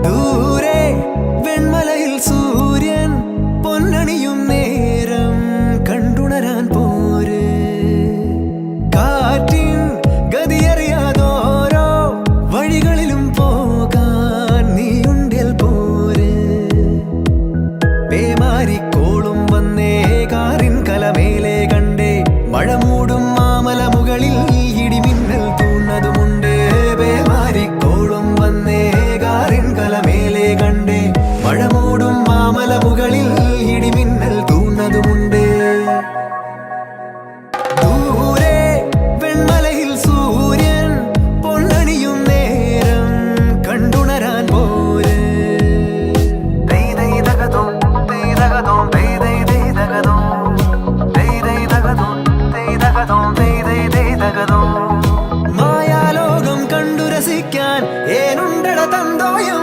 ദൂരെ വെൺമലയിൽ സൂര്യൻ പൊന്നണിയും നേരം കണ്ടുണരാൻ പോര്. കാറ്റിൻ ഗതിയറിയാതോരോ വഴികളിലും പോകാൻ നീയുണ്ടിൽ പോര്. പേമാരിക്കോളും വന്നേ കാറിൻ കലമേലെ കണ്ടേ മഴ മൂടും മാമല മുകളിൽ ഇടിമിന്നൽ തൂന്നതുമുണ്ട്. പേമാരിക്കോളും വന്നേ കാറിൻ കലമേലെ കണ്ടേ മഴ മൂടും മാമല മുകളിൽ ഇടിമിന്നൽ തൂന്നതുമുണ്ട്. ദൂരെ വെൺമലയിൽ സൂര്യൻ പൊന്നണിയും നേരം കണ്ടുണരാൻ പോര്. മായാലോകം കണ്ടു രസിക്കാൻ ഏനുണ്ടട തന്തോയം.